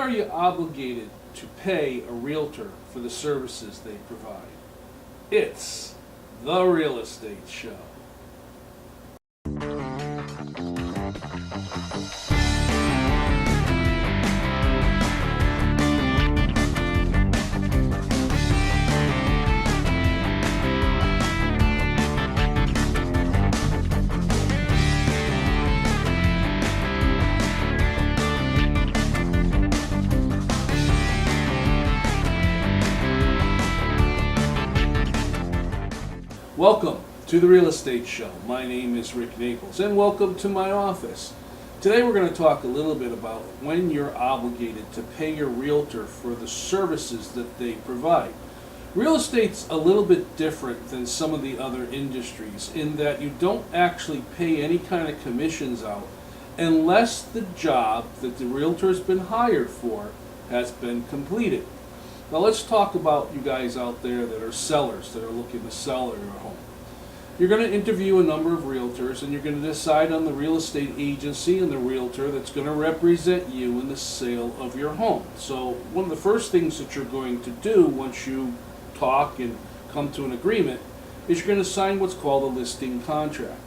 are you obligated to pay a realtor for the services they provide? It's the Real Estate Show. Welcome to the Real Estate Show. My name is Rick Naples, and welcome to my office. Today we're going to talk a little bit about when you're obligated to pay your realtor for the services that they provide. Real estate's a little bit different than some of the other industries in that you don't actually pay any kind of commissions out unless the job that the realtor's been hired for has been completed. Now let's talk about you guys out there that are sellers, that are looking to sell your home. You're going to interview a number of realtors and you're going to decide on the real estate agency and the realtor that's going to represent you in the sale of your home. So one of the first things that you're going to do once you talk and come to an agreement is you're going to sign what's called a listing contract.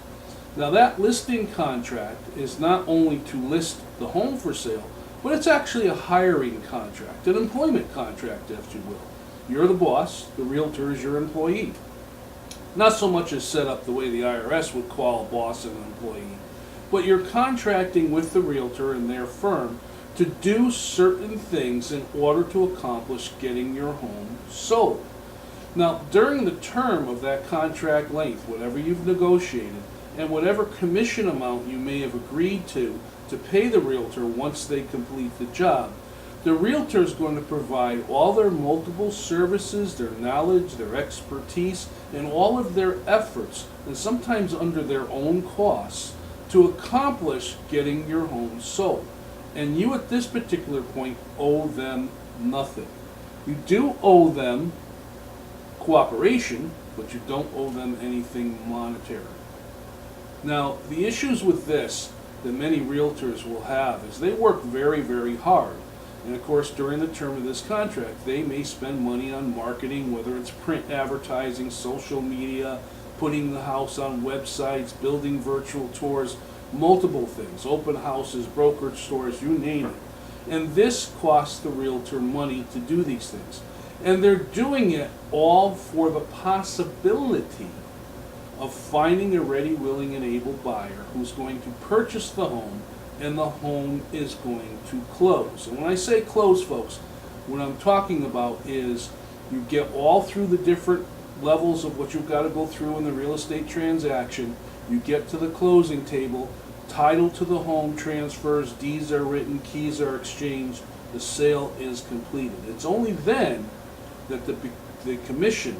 Now that listing contract is not only to list the home for sale, but it's actually a hiring contract, an employment contract, if you will. You're the boss, the realtor is your employee. Not so much as set up the way the IRS would call a boss and an employee, but you're contracting with the realtor and their firm to do certain things in order to accomplish getting your home sold. Now, during the term of that contract length, whatever you've negotiated, and whatever commission amount you may have agreed to pay the realtor once they complete the job, the realtor is going to provide all their multiple services, their knowledge, their expertise, and all of their efforts, and sometimes under their own costs, to accomplish getting your home sold. And you at this particular point owe them nothing. You do owe them cooperation, but you don't owe them anything monetary. Now, the issues with this that many realtors will have is they work very, very hard. And of course, during the term of this contract, they may spend money on marketing, whether it's print advertising, social media, putting the house on websites, building virtual tours, multiple things, open houses, brokerage stores, you name it. And this costs the realtor money to do these things. And they're doing it all for the possibility of finding a ready, willing, and able buyer who's going to purchase the home, and the home is going to close. And when I say close, folks, what I'm talking about is you get all through the different levels of what you've got to go through in the real estate transaction. You get to the closing table, title to the home transfers, deeds are written, keys are exchanged, the sale is completed. It's only then that the commission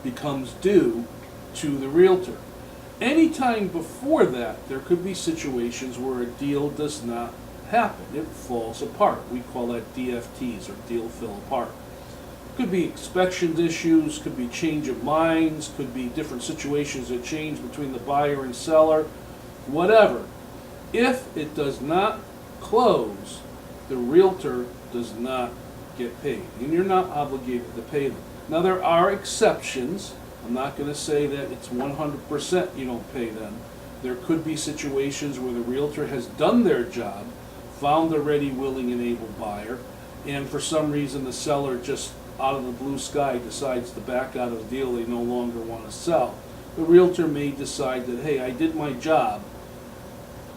becomes due to the realtor. Anytime before that, there could be situations where a deal does not happen. It falls apart. We call that DFTs, or deal fell apart. Could be inspection issues, could be change of minds, could be different situations that change between the buyer and seller, whatever. If it does not close, the realtor does not get paid, and you're not obligated to pay them. Now, there are exceptions. I'm not going to say that it's 100% you don't pay them. There could be situations where the realtor has done their job, found a ready, willing, and able buyer, and for some reason the seller just out of the blue sky decides to back out of the deal, they no longer want to sell. The realtor may decide that, hey, I did my job,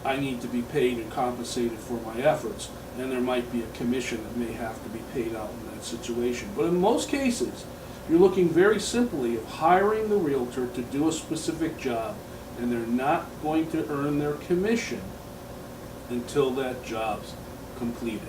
I need to be paid and compensated for my efforts, and there might be a commission that may have to be paid out in that situation. But in most cases, you're looking very simply at hiring the realtor to do a specific job, and they're not going to earn their commission until that job's completed.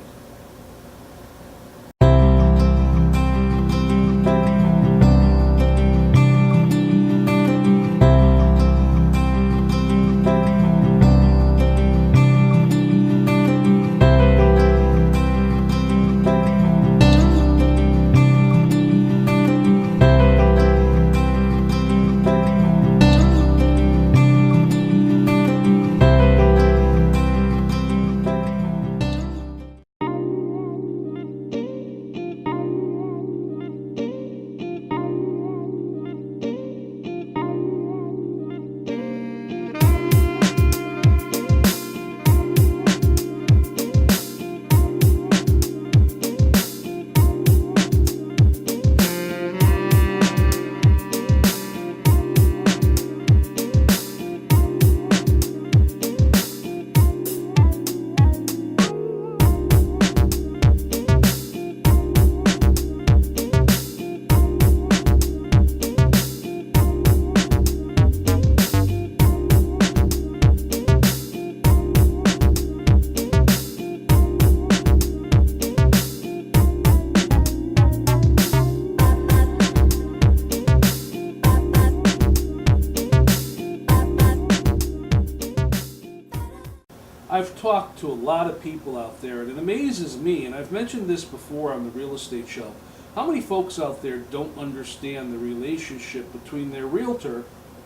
talk to a lot of people out there, and it amazes me, and I've mentioned this before on the real estate show, how many folks out there don't understand the relationship between their realtor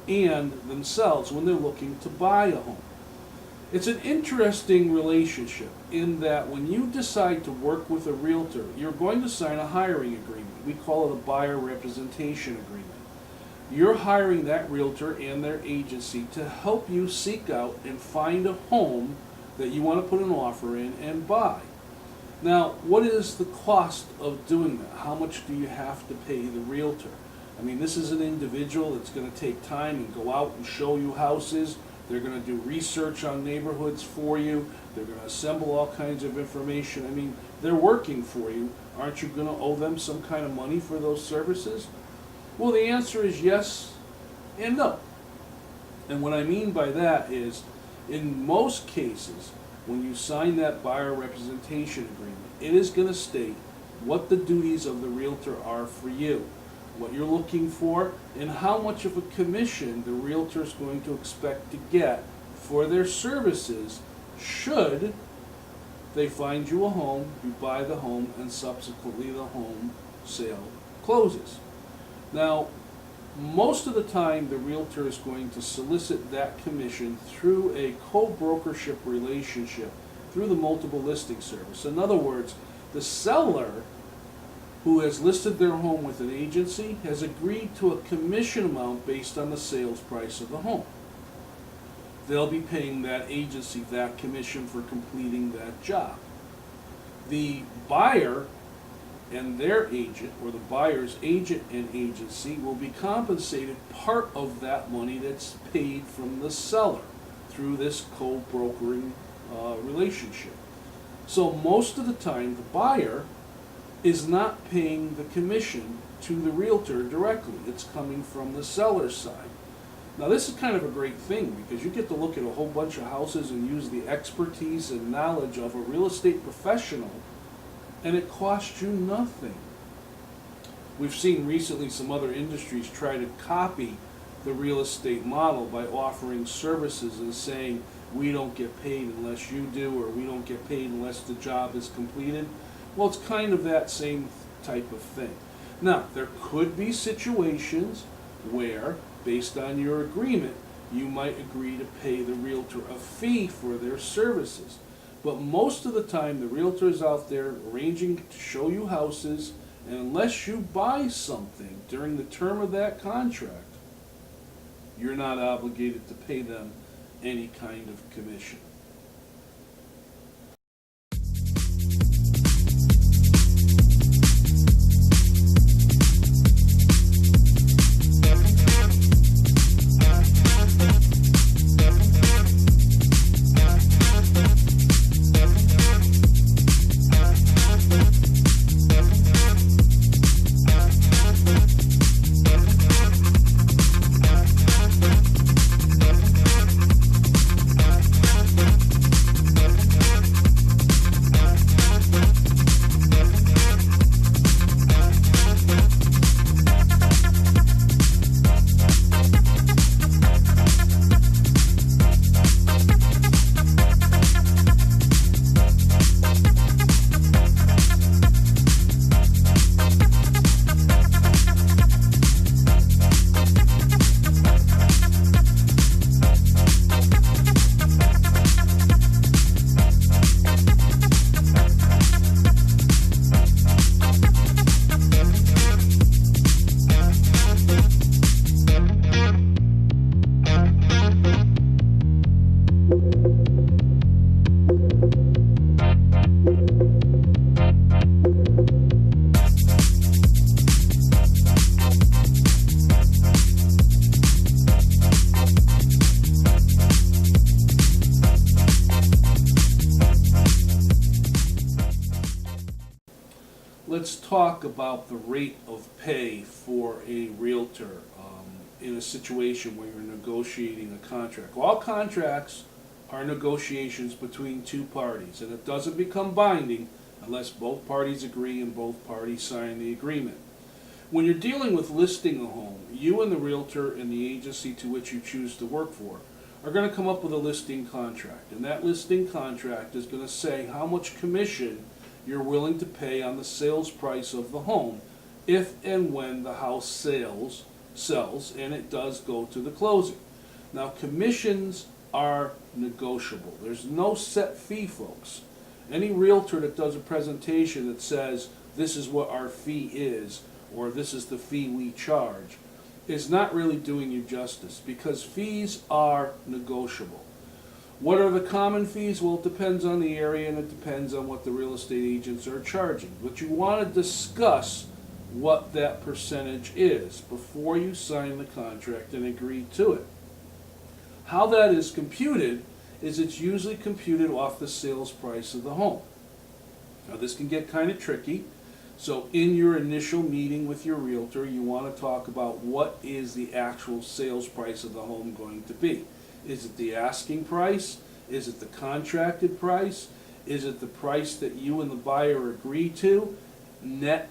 and themselves when they're looking to buy a home. It's an interesting relationship in that when you decide to work with a realtor, you're going to sign a hiring agreement. We call it a buyer representation agreement. You're hiring that realtor and their agency to help you seek out and find a home that you want to put an offer in and buy. Now, what is the cost of doing that? How much do you have to pay the realtor? I mean, this is an individual that's going to take time and go out and show you houses. They're going to do research on neighborhoods for you. They're going to assemble all kinds of information. I mean, they're working for you. Aren't you going to owe them some kind of money for those services? Well, the answer is yes and no. And what I mean by that is, in most cases, when you sign that buyer representation agreement, it is going to state what the duties of the realtor are for you, what you're looking for, and how much of a commission the realtor is going to expect to get for their services should they find you a home, you buy the home, and subsequently the home sale closes. Now, most of the time the realtor is going to solicit that commission through a co-brokership relationship through the multiple listing service. In other words, the seller who has listed their home with an agency has agreed to a commission amount based on the sales price of the home. They'll be paying that agency that commission for completing that job. The buyer and their agent, or the buyer's agent and agency, will be compensated part of that money that's paid from the seller through this co-brokering relationship. So most of the time the buyer is not paying the commission to the realtor directly. It's coming from the seller's side. Now this is kind of a great thing because you get to look at a whole bunch of houses and use the expertise and knowledge of a real estate professional, and it costs you nothing. We've seen recently some other industries try to copy the real estate model by offering services and saying, we don't get paid unless you do, or we don't get paid unless the job is completed. Well, it's kind of that same type of thing. Now, there could be situations where, based on your agreement, you might agree to pay the realtor a fee for their services. But most of the time, the realtor is out there arranging to show you houses, and unless you buy something during the term of that contract, you're not obligated to pay them any kind of commission. Let's talk about the rate of pay for a realtor in a situation where you're negotiating a contract. All contracts are negotiations between two parties, and it doesn't become binding unless both parties agree and both parties sign the agreement. When you're dealing with listing a home, you and the realtor and the agency to which you choose to work for are going to come up with a listing contract. And that listing contract is going to say how much commission you're willing to pay on the sales price of the home if and when the house sells and it does go to the closing. Now, commissions are negotiable. There's no set fee, folks. Any realtor that does a presentation that says this is what our fee is or this is the fee we charge is not really doing you justice, because fees are negotiable. What are the common fees? Well, it depends on the area and it depends on what the real estate agents are charging. But you want to discuss what that percentage is before you sign the contract and agree to it. How that is computed is it's usually computed off the sales price of the home. Now, this can get kind of tricky. So in your initial meeting with your realtor, you want to talk about what is the actual sales price of the home going to be. Is it the asking price? Is it the contracted price? Is it the price that you and the buyer agree to? Net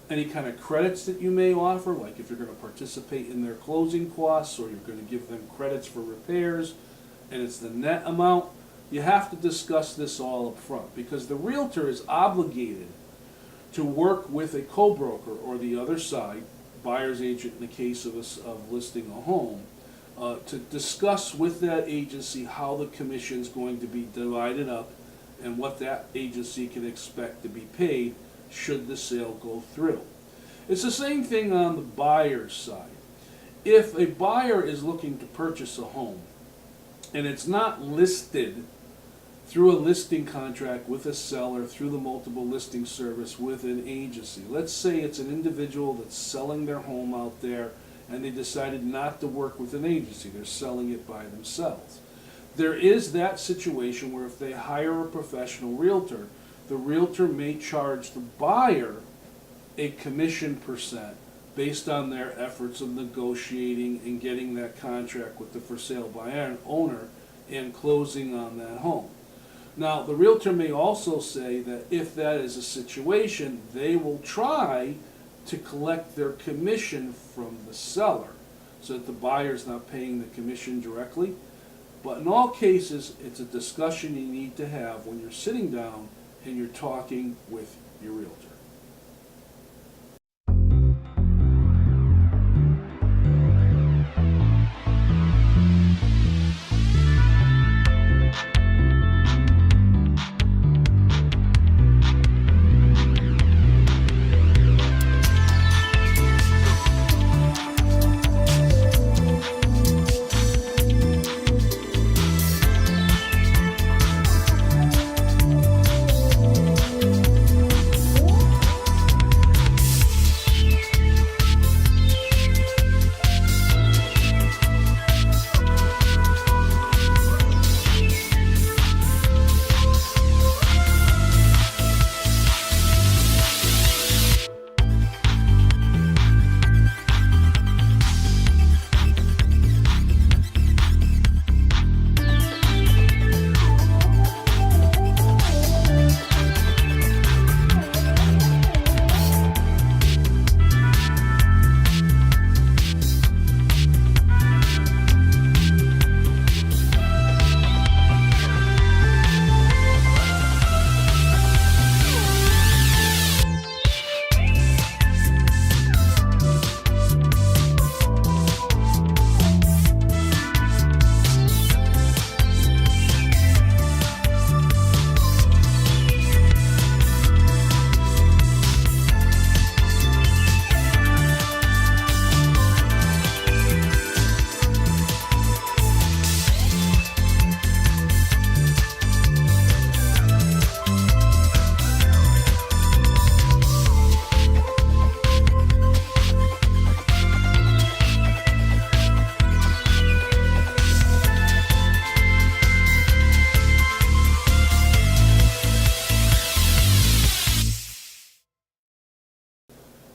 any kind of credits that you may offer, like if you're going to participate in their closing costs or you're going to give them credits for repairs, and it's the net amount. You have to discuss this all up front, because the realtor is obligated to work with a co-broker or the other side, buyer's agent in the case of listing a home, to discuss with that agency how the commission is going to be divided up and what that agency can expect to be paid should the sale go through. It's the same thing on the buyer's side. If a buyer is looking to purchase a home and it's not listed through a listing contract with a seller, through the multiple listing service with an agency. Let's say it's an individual that's selling their home out there and they decided not to work with an agency. They're selling it by themselves. There is that situation where if they hire a professional realtor, the realtor may charge the buyer a commission percent based on their efforts of negotiating and getting that contract with the for sale by owner and closing on that home. Now, the realtor may also say that if that is a situation, they will try to collect their commission from the seller so that the buyer's not paying the commission directly. But in all cases, it's a discussion you need to have when you're sitting down and you're talking with your realtor.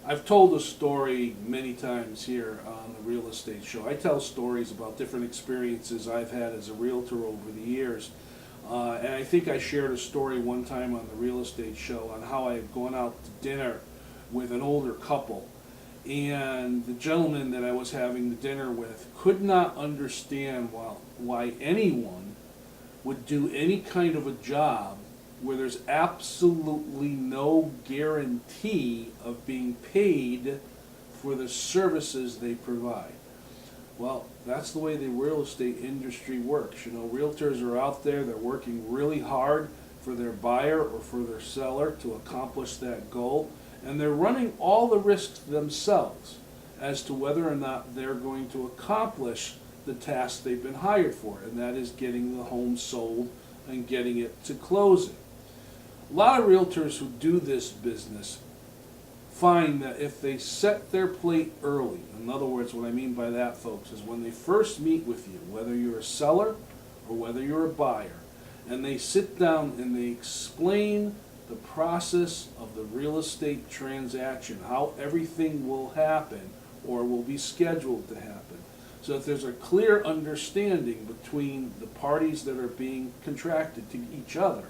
I've told a story many times here on the Real Estate Show. I tell stories about different experiences I've had as a realtor over the years. And I think I shared a story one time on the Real Estate Show on how I had gone out to dinner with an older couple. And the gentleman that I was having the dinner with could not understand why anyone would do any kind of a job where there's absolutely no guarantee of being paid for the services they provide. Well, that's the way the real estate industry works. You know, realtors are out there, they're working really hard for their buyer or for their seller to accomplish that goal, and they're running all the risks themselves as to whether or not they're going to accomplish the task they've been hired for, and that is getting the home sold and getting it to closing. A lot of realtors who do this business find that if they set their plate early, in other words, what I mean by that, folks, is when they first meet with you, whether you're a seller or whether you're a buyer, and they sit down and they explain the process of the real estate transaction, how everything will happen or will be scheduled to happen, so that there's a clear understanding between the parties that are being contracted to each other.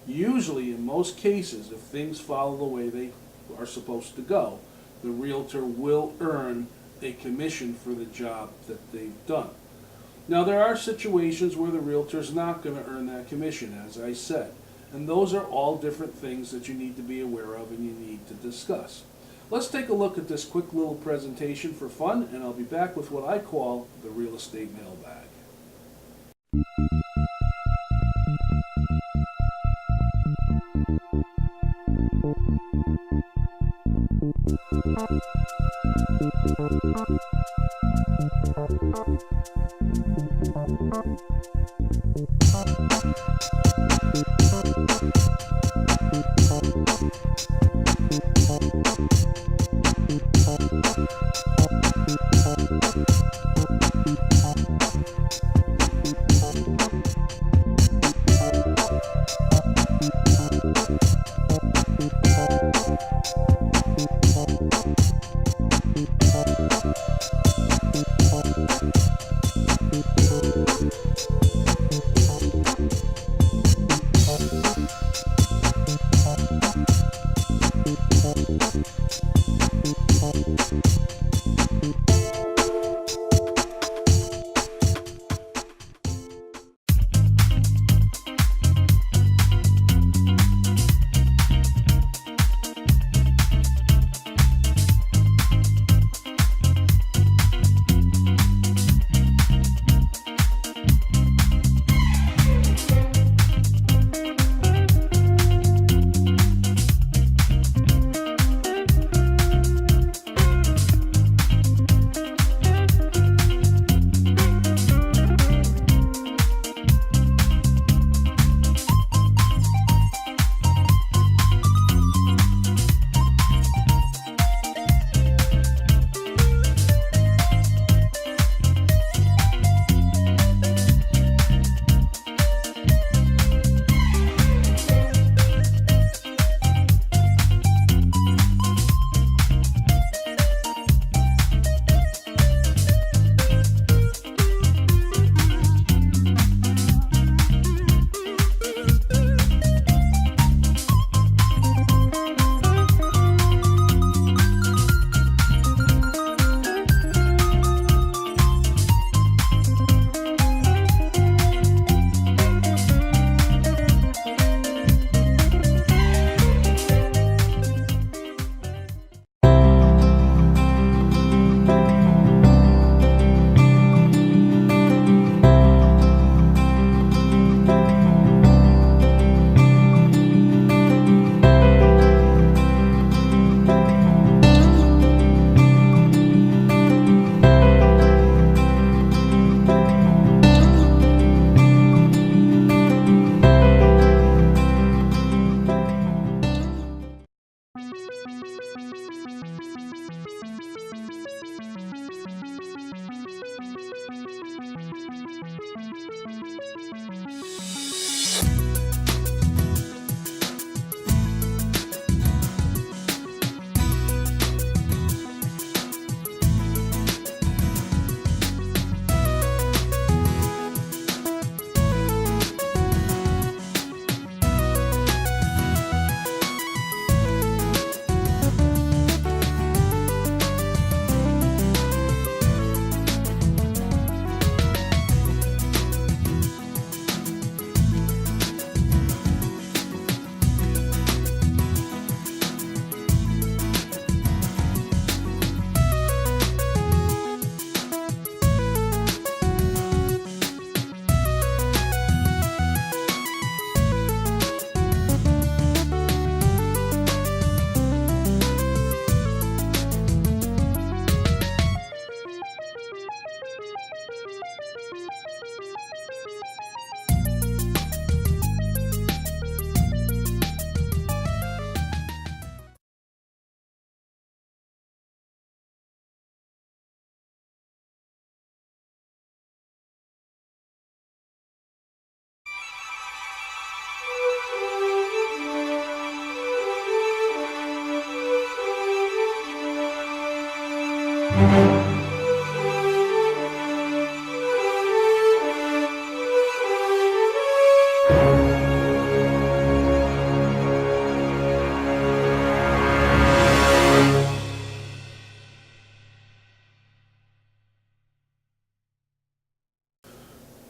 Usually, in most cases, if things follow the way they are supposed to go, the realtor will earn a commission for the job that they've done. Now, there are situations where the realtor's not going to earn that commission, as I said, and those are all different things that you need to be aware of and you need to discuss. Let's take a look at this quick little presentation for fun, and I'll be back with what I call the real estate mailbag.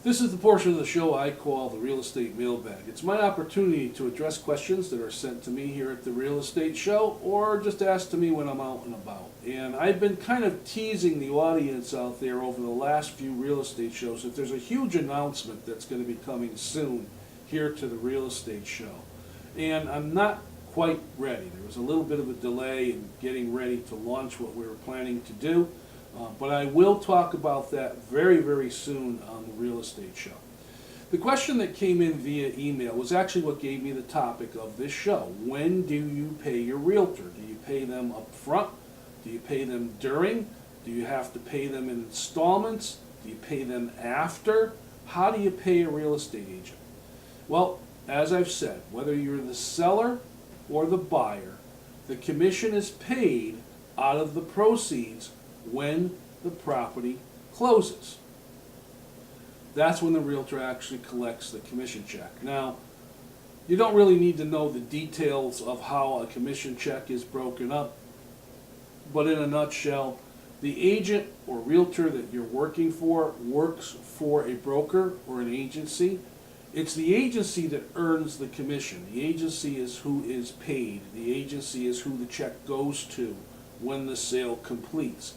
This is the portion of the show I call the Real Estate Mailbag. It's my opportunity to address questions that are sent to me here at the Real Estate Show or just asked to me when I'm out and about. And I've been kind of teasing the audience out there over the last few real estate shows that there's a huge announcement that's going to be coming soon here to the Real Estate Show. And I'm not quite ready. There was a little bit of a delay in getting ready to launch what we were planning to do. But I will talk about that very, very soon on the Real Estate Show. The question that came in via email was actually what gave me the topic of this show. When do you pay your realtor? Do you pay them up front? Do you pay them during? Do you have to pay them in installments? Do you pay them after? How do you pay a real estate agent? Well, as I've said, whether you're the seller or the buyer, the commission is paid out of the proceeds when the property closes. That's when the realtor actually collects the commission check. Now, you don't really need to know the details of how a commission check is broken up, but in a nutshell, the agent or realtor that you're working for works for a broker or an agency. It's the agency that earns the commission. The agency is who is paid. The agency is who the check goes to when the sale completes.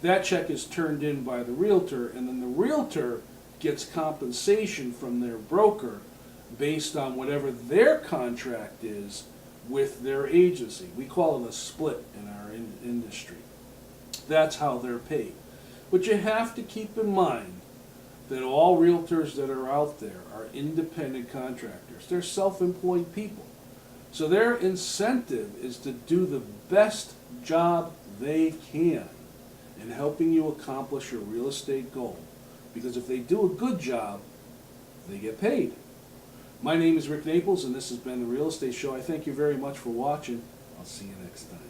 That check is turned in by the realtor, and then the realtor gets compensation from their broker based on whatever their contract is with their agency. We call it a split in our industry. That's how they're paid. But you have to keep in mind that all realtors that are out there are independent contractors. They're self-employed people. So their incentive is to do the best job they can in helping you accomplish your real estate goal. Because if they do a good job, they get paid. My name is Rick Naples, and this has been the Real Estate Show. I thank you very much for watching. I'll see you next time.